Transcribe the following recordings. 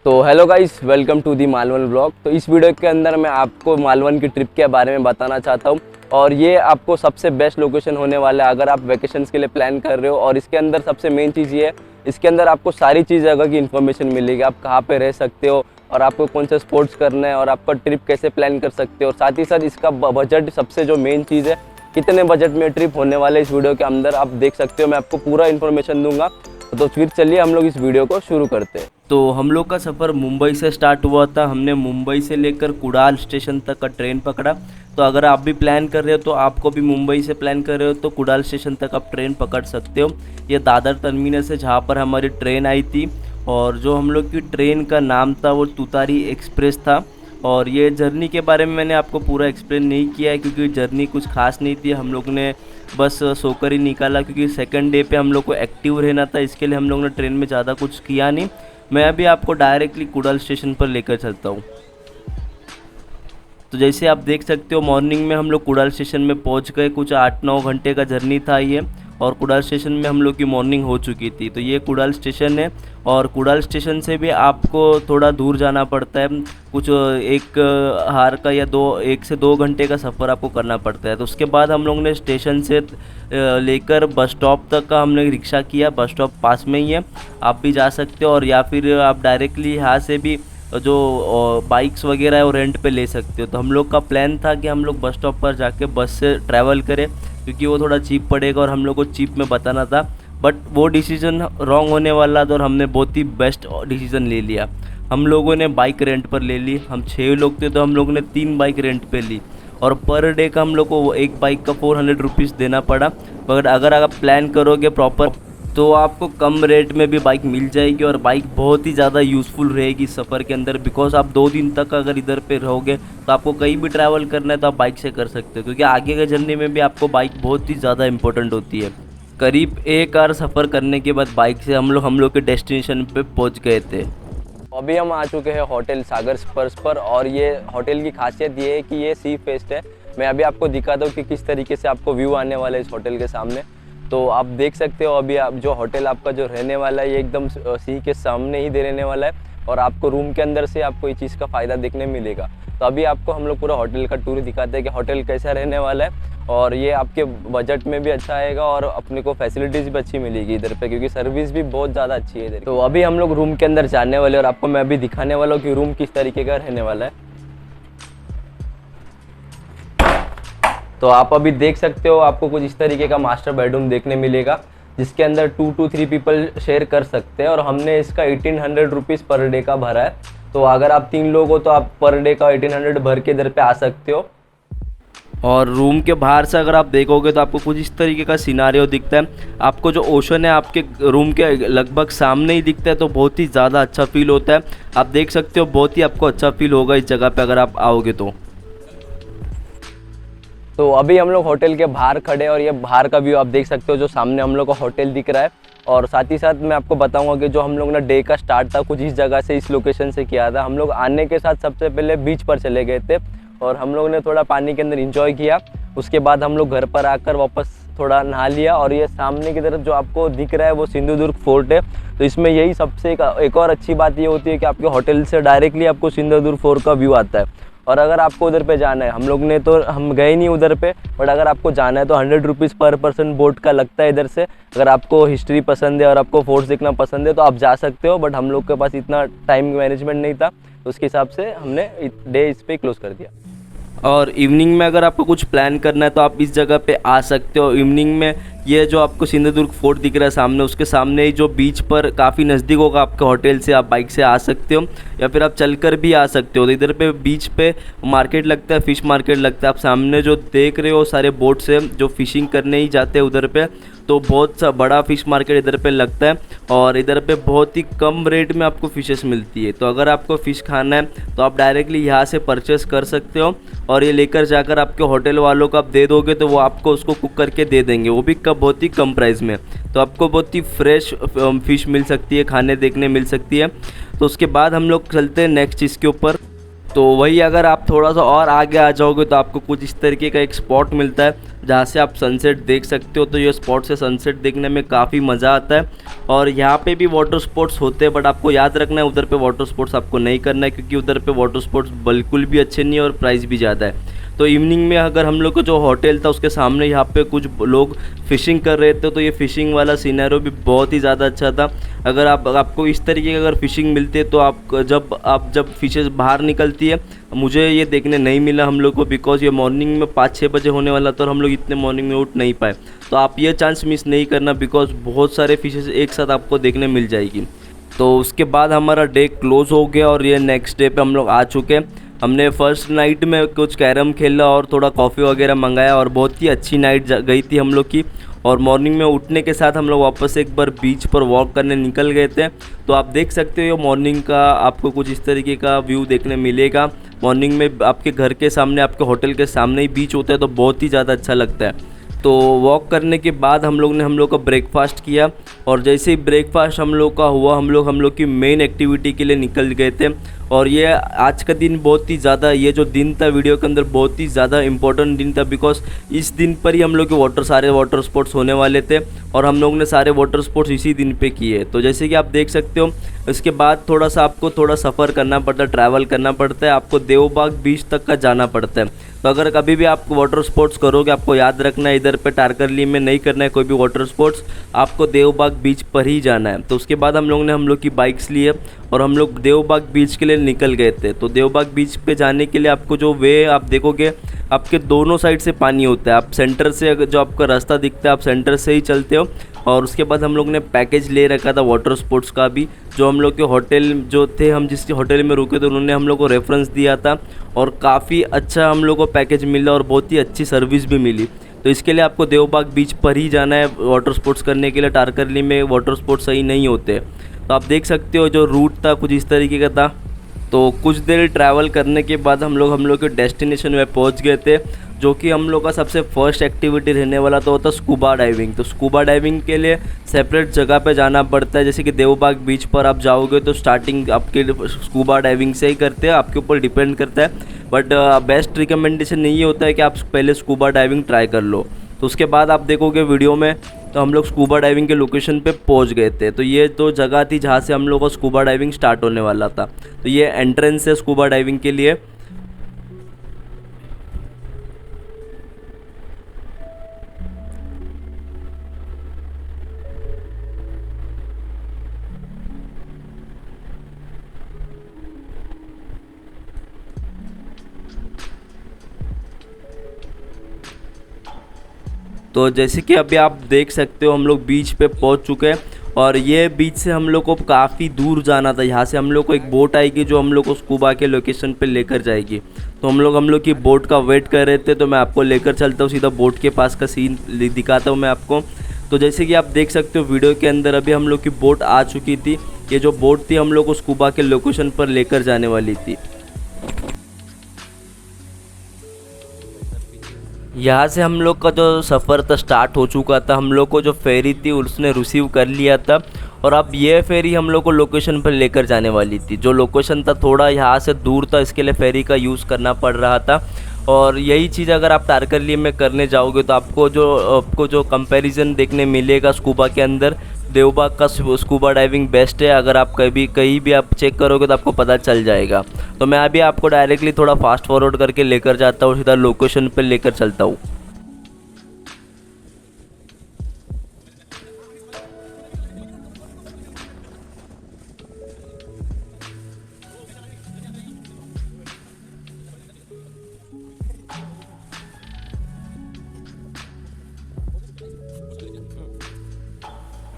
तो hello guys, welcome to the Malvan blog. तो इस वीडियो के अंदर मैं आपको मालवन की ट्रिप के बारे में बताना चाहता हूँ और ये आपको सबसे बेस्ट लोकेशन होने वाला है अगर आप वैकेशंस के लिए प्लान कर रहे हो। और इसके अंदर सबसे मेन चीज़ ये है, इसके अंदर आपको सारी चीज़ जगह की इन्फॉर्मेशन मिलेगी। आप कहाँ पे रह सकते हो और आपको कौन से स्पोर्ट्स करना है और आपका ट्रिप कैसे प्लान कर सकते हो। और साथ ही साथ इसका बजट, सबसे जो मेन चीज़ है, कितने बजट में ट्रिप होने वाले इस वीडियो के अंदर आप देख सकते हो। मैं आपको पूरा इन्फॉर्मेशन दूंगा। तो फिर चलिए हम लोग इस वीडियो को शुरू करते हैं। तो हम लोग का सफ़र मुंबई से स्टार्ट हुआ था। हमने मुंबई से लेकर कुडाल स्टेशन तक का ट्रेन पकड़ा। तो अगर आप भी प्लान कर रहे हो तो आपको भी मुंबई से प्लान कर रहे हो तो कुडाल स्टेशन तक आप ट्रेन पकड़ सकते हो। ये दादर टर्मिनस है जहाँ पर हमारी ट्रेन आई थी। और जो हम लोग की ट्रेन का नाम था वो तुतारी एक्सप्रेस था। और ये जर्नी के बारे में मैंने आपको पूरा एक्सप्लेन नहीं किया है क्योंकि जर्नी कुछ खास नहीं थी। हम लोग ने बस सोकर ही निकाला क्योंकि सेकंड डे पे हम लोग को एक्टिव रहना था। इसके लिए हम लोग ने ट्रेन में ज़्यादा कुछ किया नहीं। मैं अभी आपको डायरेक्टली कुडाल स्टेशन पर लेकर चलता हूँ। तो जैसे आप देख सकते हो मॉर्निंग में हम लोग कुडाल स्टेशन में पहुँच गए। कुछ 8-9 घंटे का जर्नी था ये। और कुडाल स्टेशन में हम लोग की मॉर्निंग हो चुकी थी। तो ये कुडाल स्टेशन है और कुडाल स्टेशन से भी आपको थोड़ा दूर जाना पड़ता है। कुछ एक हार का या 1 से 2 घंटे का सफ़र आपको करना पड़ता है। तो उसके बाद हम लोग ने स्टेशन से लेकर बस स्टॉप तक का हमने रिक्शा किया। बस स्टॉप पास में ही है, आप भी जा सकते हो। और या फिर आप डायरेक्टली यहाँ से भी जो बाइक्स वगैरह है वो रेंट पे ले सकते हो। तो हम लोग का प्लान था कि हम लोग बस स्टॉप पर जाके बस से ट्रैवल करें क्योंकि वो थोड़ा चीप पड़ेगा और हम लोग को चीप में बताना था। बट वो डिसीज़न रॉन्ग होने वाला था और हमने बहुत ही बेस्ट डिसीज़न ले लिया। हम लोगों ने बाइक रेंट पर ले ली। हम 6 लोग थे तो हम लोगों ने 3 बाइक रेंट पे ली। और पर डे का हम लोग को एक बाइक का 400 रुपीज़ देना पड़ा। मगर अगर आप प्लान करोगे प्रॉपर तो आपको कम रेट में भी बाइक मिल जाएगी और बाइक बहुत ही ज़्यादा यूज़फुल रहेगी सफ़र के अंदर। बिकॉज आप 2 दिन तक अगर इधर पे रहोगे तो आपको कहीं भी ट्रैवल करना है तो आप बाइक से कर सकते हो क्योंकि आगे के जर्नी में भी आपको बाइक बहुत ही ज़्यादा इंपॉर्टेंट होती है। करीब 1 आवर सफ़र करने के बाद बाइक से हम लोग के डेस्टिनेशन पे पहुंच गए थे। अभी हम आ चुके हैं होटल सागर स्पर्श पर और ये होटल की खासियत ये है कि ये सी फेस्ट है। मैं अभी आपको दिखाता हूँ कि किस तरीके से आपको व्यू आने वाला है इस होटल के सामने। तो आप देख सकते हो अभी आप जो होटल आपका जो रहने वाला है ये एकदम सी के सामने ही दे रहने वाला है और आपको रूम के अंदर से आपको ये चीज़ का फ़ायदा देखने मिलेगा। तो अभी आपको हम लोग पूरा होटल का टूर दिखाते हैं कि होटल कैसा रहने वाला है और ये आपके बजट में भी अच्छा आएगा और अपने को फैसिलिटीज़ भी अच्छी मिलेगी इधर पे क्योंकि सर्विस भी बहुत ज़्यादा अच्छी है इधर। तो अभी हम लोग रूम के अंदर जाने वाले और आपको मैं अभी दिखाने वाला हूँ कि रूम किस तरीके का रहने वाला है। तो आप अभी देख सकते हो आपको कुछ इस तरीके का मास्टर बेडरूम देखने मिलेगा जिसके अंदर 2 to 3 पीपल शेयर कर सकते हैं और हमने इसका 1800 रुपीज़ पर डे का भरा है। तो अगर आप 3 लोग हो तो आप पर डे का 1800 भर के इधर पे आ सकते हो। और रूम के बाहर से अगर आप देखोगे तो आपको कुछ इस तरीके का सिनारियो दिखता है। आपको जो ओशन है आपके रूम के लगभग सामने ही दिखता है तो बहुत ही ज़्यादा अच्छा फील होता है। आप देख सकते हो बहुत ही आपको अच्छा फील होगा इस जगह पे अगर आप आओगे तो अभी हम लोग होटल के बाहर खड़े हैं और ये बाहर का व्यू आप देख सकते हो जो सामने हम लोग का होटल दिख रहा है। और साथ ही साथ मैं आपको बताऊंगा कि जो हम लोग ने डे का स्टार्ट था कुछ इस जगह से, इस लोकेशन से किया था। हम लोग आने के साथ सबसे पहले बीच पर चले गए थे और हम लोग ने थोड़ा पानी के अंदर इंजॉय किया। उसके बाद हम लोग घर पर आकर वापस थोड़ा नहा लिया और ये सामने की तरफ जो आपको दिख रहा है वो सिंधुदुर्ग फोर्ट है। तो इसमें यही सबसे एक और अच्छी बात ये होती है कि आपके होटल से डायरेक्टली आपको सिंधुदुर्ग फोर्ट का व्यू आता है। और अगर आपको उधर पे जाना है, हम लोग ने तो हम गए नहीं उधर पे, बट अगर आपको जाना है तो 100 रुपीज़ पर पर्सन बोट का लगता है इधर से। अगर आपको हिस्ट्री पसंद है और आपको फोर्ट्स देखना पसंद है तो आप जा सकते हो, बट हम लोग के पास इतना टाइम मैनेजमेंट नहीं था तो उसके हिसाब से हमने डे इस पर क्लोज कर दिया। और इवनिंग में अगर आपको कुछ प्लान करना है तो आप इस जगह पे आ सकते हो। इवनिंग में ये जो आपको सिंधुदुर्ग फोर्ट दिख रहा है सामने, उसके सामने ही जो बीच पर काफ़ी नज़दीक होगा आपके होटल से, आप बाइक से आ सकते हो या फिर आप चलकर भी आ सकते हो। तो इधर पे बीच पे मार्केट लगता है, फ़िश मार्केट लगता है। आप सामने जो देख रहे हो सारे बोट से जो फिशिंग करने ही जाते हैं उधर पे, तो बहुत सा बड़ा फ़िश मार्केट इधर पे लगता है और इधर पे बहुत ही कम रेट में आपको फ़िशेस मिलती है। तो अगर आपको फ़िश खाना है तो आप डायरेक्टली यहाँ से परचेस कर सकते हो और ये लेकर जाकर आपके होटल वालों को आप दे दोगे तो वो आपको उसको कुक करके दे देंगे, वो भी बहुत ही कम प्राइस में। तो आपको बहुत ही फ्रेश फ़िश मिल सकती है, खाने देखने मिल सकती है। तो उसके बाद हम लोग चलते हैं नेक्स्ट चीज़ के ऊपर। तो वही अगर आप थोड़ा सा और आगे आ जाओगे तो आपको कुछ इस तरीके का एक स्पॉट मिलता है जहाँ से आप सनसेट देख सकते हो। तो ये स्पॉट से सनसेट देखने में काफ़ी मज़ा आता है। और यहाँ पे भी वाटर स्पोर्ट्स होते हैं, बट आपको याद रखना है उधर पे वाटर स्पोर्ट्स आपको नहीं करना है, क्योंकि उधर पे वाटर स्पोर्ट्स बिल्कुल भी अच्छे नहीं है और प्राइस भी ज़्यादा है। तो इवनिंग में अगर हम लोग को जो होटल था उसके सामने यहाँ पे कुछ लोग फ़िशिंग कर रहे थे, तो ये फ़िशिंग वाला सिनेरियो भी बहुत ही ज़्यादा अच्छा था। अगर आपको इस तरीके की अगर फ़िशिंग मिलती है तो आप जब फिशेस बाहर निकलती है, मुझे ये देखने नहीं मिला हम लोग को, बिकॉज़ ये मॉर्निंग में 5-6 बजे होने वाला था और हम लोग इतने मॉर्निंग में उठ नहीं पाए। तो आप ये चांस मिस नहीं करना, बिकॉज़ बहुत सारे फिशेस एक साथ आपको देखने मिल जाएगी। तो उसके बाद हमारा डे क्लोज़ हो गया और ये नेक्स्ट डे पे हम लोग आ चुके हैं। हमने फर्स्ट नाइट में कुछ कैरम खेला और थोड़ा कॉफ़ी वगैरह मंगाया और बहुत ही अच्छी नाइट गई थी हम लोग की। और मॉर्निंग में उठने के साथ हम लोग वापस एक बार बीच पर वॉक करने निकल गए थे। तो आप देख सकते हो मॉर्निंग का आपको कुछ इस तरीके का व्यू देखने मिलेगा। मॉर्निंग में आपके घर के सामने, आपके होटल के सामने ही बीच होता है, तो बहुत ही ज़्यादा अच्छा लगता है। तो वॉक करने के बाद हम लोग का ब्रेकफास्ट किया और जैसे ही ब्रेकफास्ट हम लोग का हुआ, हम लोग की मेन एक्टिविटी के लिए निकल गए थे। और ये आज का दिन बहुत ही ज़्यादा, ये जो दिन था वीडियो के अंदर बहुत ही ज़्यादा इम्पोर्टेंट दिन था, बिकॉज इस दिन पर ही हम लोग के सारे वाटर स्पोर्ट्स होने वाले थे और हम लोग ने सारे वाटर स्पोर्ट्स इसी दिन पे किए। तो जैसे कि आप देख सकते हो, इसके बाद आपको थोड़ा सफ़र करना पड़ता है, ट्रैवल करना पड़ता है, आपको देवबाग बीच तक का जाना पड़ता है। तो अगर कभी भी आप वाटर स्पोर्ट्स करोगे, आपको याद रखना है इधर पे टारकरली में नहीं करना है कोई भी वाटर स्पोर्ट्स, आपको देवबाग बीच पर ही जाना है। तो उसके बाद हम लोग की बाइक्स लिए और हम लोग देवबाग बीच के लिए निकल गए थे। तो देवबाग बीच पे जाने के लिए आपको जो वे आप देखोगे, आपके दोनों साइड से पानी होता है। आप सेंटर से जो आपका रास्ता दिखता है, आप सेंटर से ही चलते हो। और उसके बाद हम लोग ने पैकेज ले रखा था वाटर स्पोर्ट्स का भी, जो हम लोग के होटल जो थे, हम जिस होटल में रुके थे उन्होंने हम लोग को रेफरेंस दिया था और काफ़ी अच्छा हम लोग को पैकेज मिला और बहुत ही अच्छी सर्विस भी मिली। तो इसके लिए आपको देवबाग बीच पर ही जाना है वाटर स्पोर्ट्स करने के लिए। टारकरली में वाटर स्पोर्ट्स सही नहीं होते। तो आप देख सकते हो जो रूट था कुछ इस तरीके का था। तो कुछ देर ट्रैवल करने के बाद हम लोग के डेस्टिनेशन में पहुंच गए थे, जो कि हम लोग का सबसे फर्स्ट एक्टिविटी रहने वाला तो होता स्कूबा डाइविंग। तो स्कूबा डाइविंग के लिए सेपरेट जगह पे जाना पड़ता है। जैसे कि देवबाग बीच पर आप जाओगे तो स्टार्टिंग आपके स्कूबा डाइविंग से ही करते हैं, आपके ऊपर डिपेंड करता है। बट बेस्ट रिकमेंडेशन यही होता है कि आप पहले स्कूबा डाइविंग ट्राई कर लो। तो उसके बाद आप देखोगे वीडियो में, तो हम लोग स्कूबा डाइविंग के लोकेशन पे पहुंच गए थे। तो ये तो जगह थी जहाँ से हम लोग का स्कूबा डाइविंग स्टार्ट होने वाला था। तो ये एंट्रेंस है स्कूबा डाइविंग के लिए। तो जैसे कि अभी आप देख सकते हो हम लोग बीच पे पहुंच चुके हैं और ये बीच से हम लोग को काफ़ी दूर जाना था। यहाँ से हम लोग को एक बोट आएगी जो हम लोग को स्कूबा के लोकेशन पे लेकर जाएगी। तो हम लोग की बोट का वेट कर रहे थे, तो मैं आपको लेकर चलता हूँ सीधा बोट के पास का सीन दिखाता हूँ मैं आपको। तो जैसे कि आप देख सकते हो वीडियो के अंदर अभी हम लोग की बोट आ चुकी थी। ये जो बोट थी हम लोग को स्कूबा के लोकेशन पर लेकर जाने वाली थी। यहाँ से हम लोग का जो सफ़र था स्टार्ट हो चुका था। हम लोग को जो फेरी थी उसने रिसीव कर लिया था और अब ये फेरी हम लोग को लोकेशन पर लेकर जाने वाली थी। जो लोकेशन था थोड़ा यहाँ से दूर था, इसके लिए फेरी का यूज़ करना पड़ रहा था। और यही चीज़ अगर आप टारकरली में करने जाओगे तो आपको जो कंपैरिजन देखने मिलेगा स्कूबा के अंदर, देवबाग का स्कूबा डाइविंग बेस्ट है। अगर आप कहीं भी आप चेक करोगे तो आपको पता चल जाएगा। तो मैं अभी आपको डायरेक्टली थोड़ा फास्ट फॉरवर्ड करके लेकर जाता हूँ, सीधा लोकेशन पे लेकर चलता हूँ।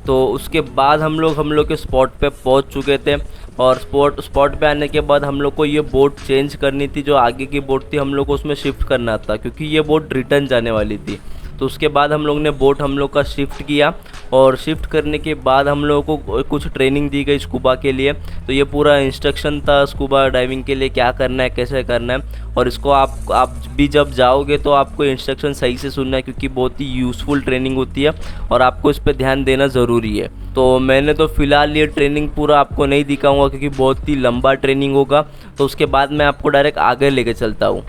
तो उसके बाद हम लोग के स्पॉट पे पहुंच चुके थे और स्पॉट पे आने के बाद हम लोग को ये बोट चेंज करनी थी। जो आगे की बोट थी हम लोग को उसमें शिफ्ट करना था, क्योंकि ये बोट रिटर्न जाने वाली थी। तो उसके बाद हम लोग ने बोट हम लोग का शिफ्ट किया और शिफ्ट करने के बाद हम लोगों को कुछ ट्रेनिंग दी गई स्कूबा के लिए। तो ये पूरा इंस्ट्रक्शन था स्कूबा डाइविंग के लिए, क्या करना है, कैसे करना है। और इसको आप भी जब जाओगे तो आपको इंस्ट्रक्शन सही से सुनना है, क्योंकि बहुत ही यूज़फुल ट्रेनिंग होती है और आपको इस पर ध्यान देना ज़रूरी है। तो मैंने तो फ़िलहाल ये ट्रेनिंग पूरा आपको नहीं दिखाऊंगा, क्योंकि बहुत ही लंबा ट्रेनिंग होगा। तो उसके बाद मैं आपको डायरेक्ट आगे लेके चलता हूँ।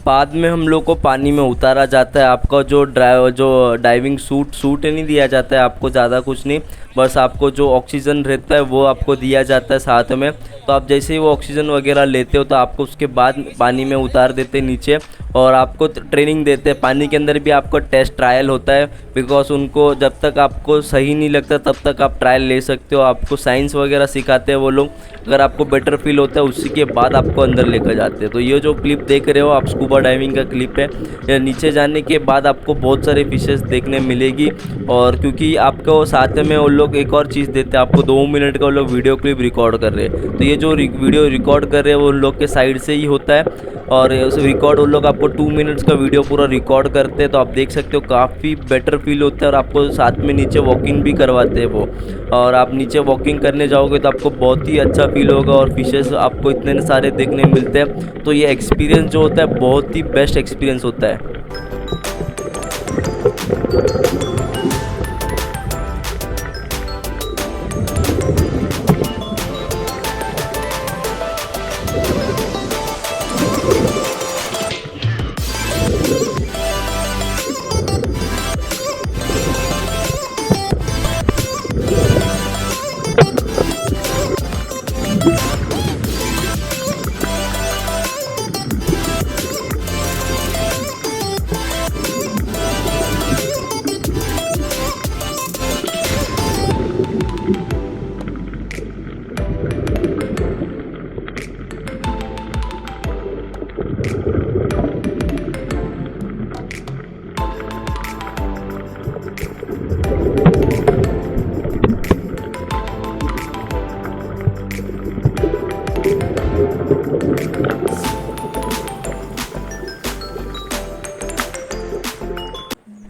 बाद में हम लोग को पानी में उतारा जाता है। आपका जो डाइविंग सूट नहीं दिया जाता है आपको, ज़्यादा कुछ नहीं, बस आपको जो ऑक्सीजन रहता है वो आपको दिया जाता है साथ में। तो आप जैसे ही वो ऑक्सीजन वगैरह लेते हो तो आपको उसके बाद पानी में उतार देते नीचे, और आपको ट्रेनिंग देते हैं। पानी के अंदर भी आपको टेस्ट ट्रायल होता है, बिकॉज उनको जब तक आपको सही नहीं लगता तब तक आप ट्रायल ले सकते हो। आपको साइंस वगैरह सिखाते हैं वो लोग, अगर आपको बेटर फील होता है उसी के बाद आपको अंदर लेकर जाते हैं। तो ये जो क्लिप देख रहे हो आप, स्कूबा डाइविंग का क्लिप है। ये नीचे जाने के बाद आपको बहुत सारे फिशेस देखने मिलेगी, और क्योंकि आपको साथ में वो लोग एक और चीज़ देते हैं, आपको 2 मिनट का वो लोग वीडियो क्लिप रिकॉर्ड कर रहे हैं। तो ये जो वीडियो रिकॉर्ड कर रहे हैं वो उन लोग के साइड से ही होता है, और उस रिकॉर्ड उन लोग आपको 2 मिनट्स का वीडियो पूरा रिकॉर्ड करते हैं। तो आप देख सकते हो काफ़ी बेटर फील होता है, और आपको साथ में नीचे वॉकिंग भी करवाते हैं वो, और आप नीचे वॉकिंग करने जाओगे तो आपको बहुत ही अच्छा फील होगा, और फिशेस आपको इतने सारे देखने मिलते हैं। तो ये एक्सपीरियंस जो होता है बहुत ही बेस्ट एक्सपीरियंस होता है।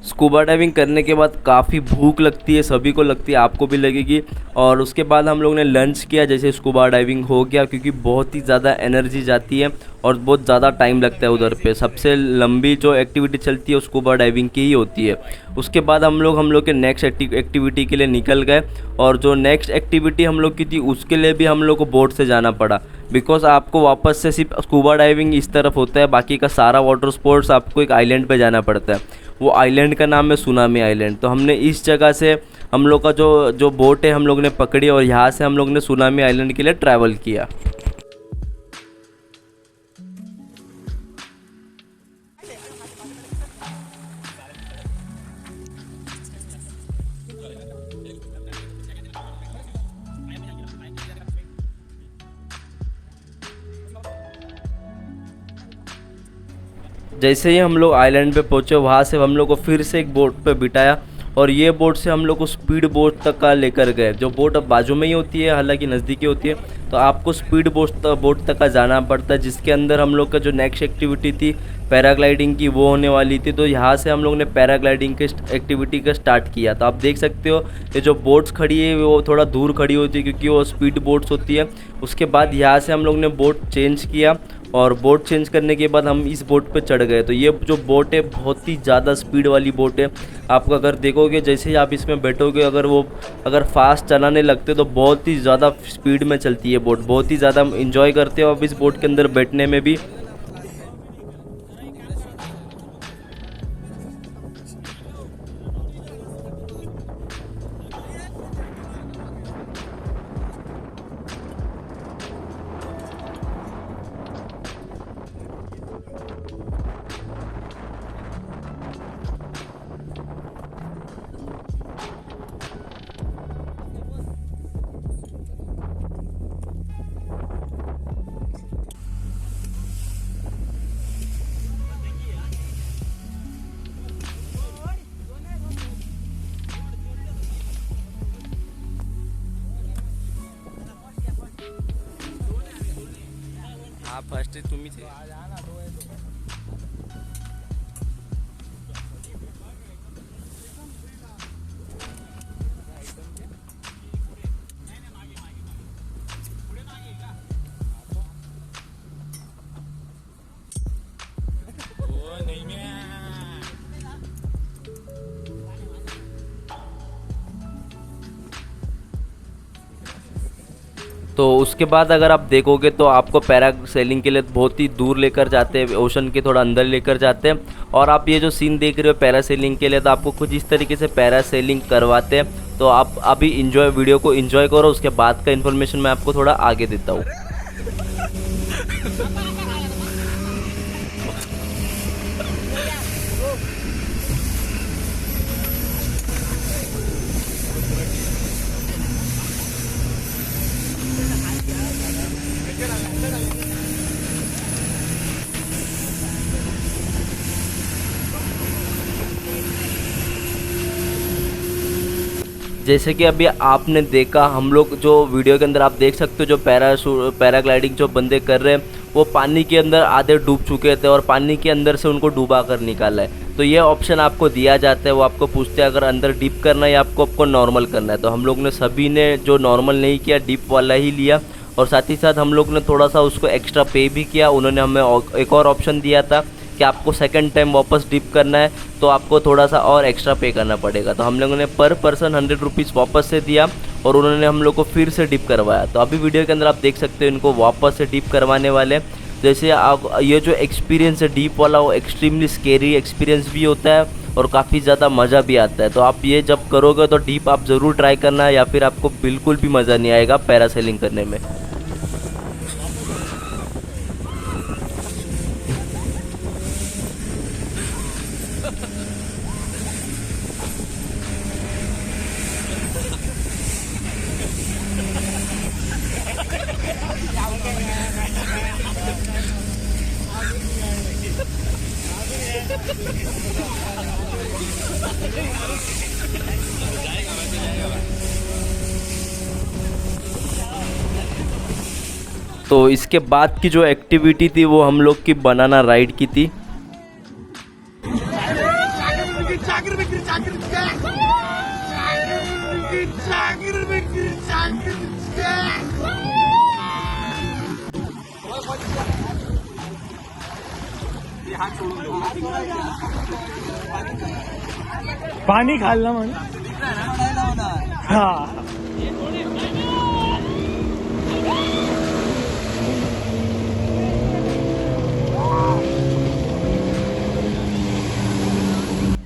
स्कूबा डाइविंग करने के बाद काफ़ी भूख लगती है, सभी को लगती है, आपको भी लगेगी। और उसके बाद हम लोग ने लंच किया, जैसे स्कूबा डाइविंग हो गया, क्योंकि बहुत ही ज़्यादा एनर्जी जाती है और बहुत ज़्यादा टाइम लगता है उधर पे। सबसे लंबी जो एक्टिविटी चलती है स्कूबा डाइविंग की ही होती है। उसके बाद हम लोग के नेक्स्ट एक्टिविटी के लिए निकल गए, और जो नेक्स्ट एक्टिविटी हम लोग की थी उसके लिए भी हम लोग को बोट से जाना पड़ा, बिकॉज आपको वापस से सिर्फ स्कूबा डाइविंग इस तरफ होता है, बाकी का सारा वाटर स्पोर्ट्स आपको एक आइलैंड पे जाना पड़ता है। वो आइलैंड का नाम है सुनामी आइलैंड। तो हमने इस जगह से हम लोग का जो बोट है हम लोग ने पकड़ी, और यहाँ से हम लोग ने सुनामी आइलैंड के लिए ट्रैवल किया। जैसे ही हम लोग आइलैंड पे पहुँचे, वहाँ से हम लोग को फिर से एक बोट पे बिठाया, और ये बोट से हम लोग को स्पीड बोट तक का लेकर गए। जो बोट अब बाजू में ही होती है, हालांकि नज़दीकी होती है, तो आपको स्पीड बोट तक का जाना पड़ता है, जिसके अंदर हम लोग का जो नेक्स्ट एक्टिविटी थी पैराग्लाइडिंग की वो होने वाली थी। तो यहाँ से हम लोग ने पैराग्लाइडिंग के एक्टिविटी का स्टार्ट किया। तो आप देख सकते हो ये जो बोट्स खड़ी है वो थोड़ा दूर खड़ी होती है, क्योंकि वो स्पीड बोट्स होती है। उसके बाद यहाँ से हम लोग ने बोट चेंज किया, और बोट चेंज करने के बाद हम इस बोट पे चढ़ गए। तो ये जो बोट है बहुत ही ज़्यादा स्पीड वाली बोट है। आपको अगर देखोगे जैसे ही आप इसमें बैठोगे, अगर फास्ट चलाने लगते तो बहुत ही ज़्यादा स्पीड में चलती है बोट, बहुत ही ज़्यादा इंजॉय करते हो आप इस बोट के अंदर बैठने में भी। हाँ, फर्स्ट तुम्ही थे। तो उसके बाद अगर आप देखोगे तो आपको पैरासेलिंग के लिए बहुत ही दूर लेकर जाते हैं, ओशन के थोड़ा अंदर लेकर जाते हैं। और आप ये जो सीन देख रहे हो पैरासेलिंग के लिए, तो आपको कुछ इस तरीके से पैरासेलिंग करवाते हैं। तो आप अभी वीडियो को एंजॉय करो, उसके बाद का इन्फॉर्मेशन मैं आपको थोड़ा आगे देता हूँ। जैसे कि अभी आपने देखा, हम लोग जो वीडियो के अंदर आप देख सकते हो जो पैराग्लाइडिंग जो बंदे कर रहे हैं वो पानी के अंदर आधे डूब चुके थे और पानी के अंदर से उनको डूबा कर निकाला है। तो ये ऑप्शन आपको दिया जाता है, वो आपको पूछते हैं अगर अंदर डीप करना है या आपको नॉर्मल करना है। तो हम लोग ने सभी ने जो नॉर्मल नहीं किया, डीप वाला ही लिया। और साथ ही साथ हम लोग ने थोड़ा सा उसको एक्स्ट्रा पे भी किया। उन्होंने हमें एक और ऑप्शन दिया था कि आपको सेकंड टाइम वापस डिप करना है तो आपको थोड़ा सा और एक्स्ट्रा पे करना पड़ेगा। तो हम लोगों ने पर पर्सन 100 रुपीज़ वापस से दिया और उन्होंने हम लोग को फिर से डिप करवाया। तो अभी वीडियो के अंदर आप देख सकते हो इनको वापस से डिप करवाने वाले। जैसे आप ये जो एक्सपीरियंस है डीप वाला, वो एक्सट्रीमली स्केरी एक्सपीरियंस भी होता है और काफ़ी ज़्यादा मज़ा भी आता है। तो आप ये जब करोगे तो डीप आप ज़रूर ट्राई करना, या फिर आपको बिल्कुल भी मज़ा नहीं आएगा पैरासेलिंग करने में। तो इसके बाद की जो एक्टिविटी थी वो हम लोग की बनाना राइड की थी। पानी खाल्ला म्हण हा।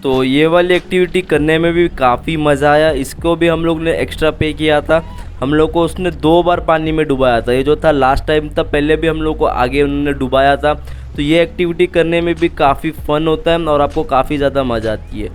तो ये वाली एक्टिविटी करने में भी काफ़ी मज़ा आया। इसको भी हम लोग ने एक्स्ट्रा पे किया था। हम लोग को उसने 2 बार पानी में डुबाया था। ये जो था लास्ट टाइम था, पहले भी हम लोग को आगे उन्होंने डुबाया था। तो ये एक्टिविटी करने में भी काफ़ी फ़न होता है और आपको काफ़ी ज़्यादा मज़ा आती है।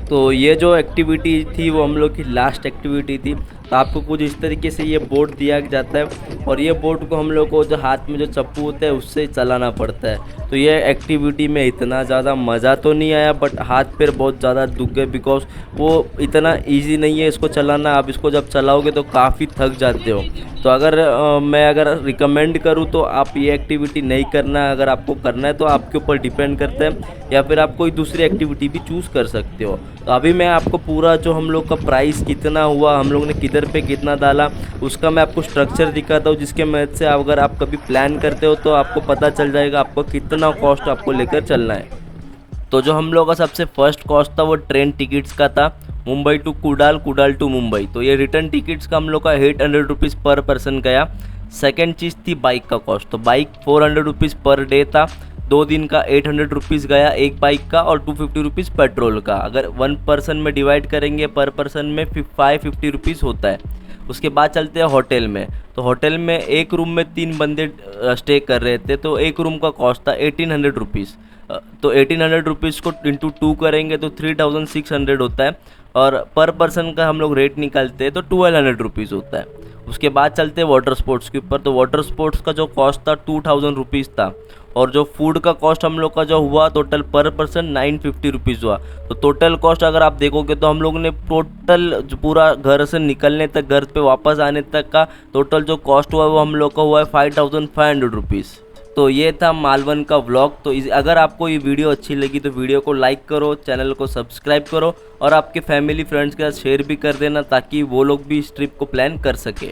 तो ये जो एक्टिविटी थी वो हम लोग की लास्ट एक्टिविटी थी। तो आपको कुछ इस तरीके से ये बोट दिया जाता है और ये बोट को हम लोग को जो हाथ में जो चप्पू होता है उससे चलाना पड़ता है। तो ये एक्टिविटी में इतना ज़्यादा मज़ा तो नहीं आया, बट हाथ पैर बहुत ज़्यादा दुख गए, बिकॉज वो इतना इजी नहीं है इसको चलाना। आप इसको जब चलाओगे तो काफ़ी थक जाते हो। तो अगर मैं रिकमेंड करूँ तो आप ये एक्टिविटी नहीं करना। अगर आपको करना है तो आपके ऊपर डिपेंड करता है, या फिर आप कोई दूसरी एक्टिविटी भी चूज़ कर सकते हो। तो अभी मैं आपको पूरा जो हम लोग का प्राइस कितना हुआ, हम लोग ने किधर पे कितना डाला, उसका मैं आपको स्ट्रक्चर दिखाता हूँ, जिसके मदद से अगर आप कभी प्लान करते हो तो आपको पता चल जाएगा आपको कितना कॉस्ट आपको लेकर चलना है। तो जो हम लोग का सबसे फर्स्ट कॉस्ट था वो ट्रेन टिकट्स का था, मुंबई टू कुडाल, कुडाल टू मुंबई। तो ये रिटर्न टिकट्स का हम लोग का 800 रुपीज़ पर पर्सन गया। सेकेंड चीज़ थी बाइक का कॉस्ट। तो बाइक 400 रुपीज़ पर डे था। 2 दिन का 800 रुपीज़ गया एक बाइक का, और 250 रुपीज़ पेट्रोल का। अगर 1 पर्सन में डिवाइड करेंगे पर पर्सन में 550 रुपीज़ होता है। उसके बाद चलते हैं होटल में। तो होटल में एक रूम में 3 बंदे स्टे कर रहे थे, तो एक रूम का कॉस्ट था 1800 रुपीज़। तो 1800 रुपीज़ को इंटू 2 करेंगे तो 3600 होता है, और पर पर्सन का हम लोग रेट निकालते हैं तो 1200 रुपीज़ होता है। उसके बाद चलते हैं वाटर स्पोर्ट्स के ऊपर। तो वाटर स्पोर्ट्स का जो कॉस्ट था 2000 रुपीज़ था, और जो फूड का कॉस्ट हम लोग का जो हुआ टोटल पर पर्सन 950 रुपीज़ हुआ। तो टोटल कॉस्ट अगर आप देखोगे तो हम लोग ने टोटल जो पूरा घर से निकलने तक, घर पे वापस आने तक का टोटल जो कॉस्ट हुआ वो हम लोग का हुआ है 5500 रुपीज़। तो ये था मालवन का व्लॉग। तो अगर आपको ये वीडियो अच्छी लगी तो वीडियो को लाइक करो, चैनल को सब्सक्राइब करो, और आपके फैमिली फ्रेंड्स के साथ शेयर भी कर देना ताकि वो लोग भी इस ट्रिप को प्लान कर सके।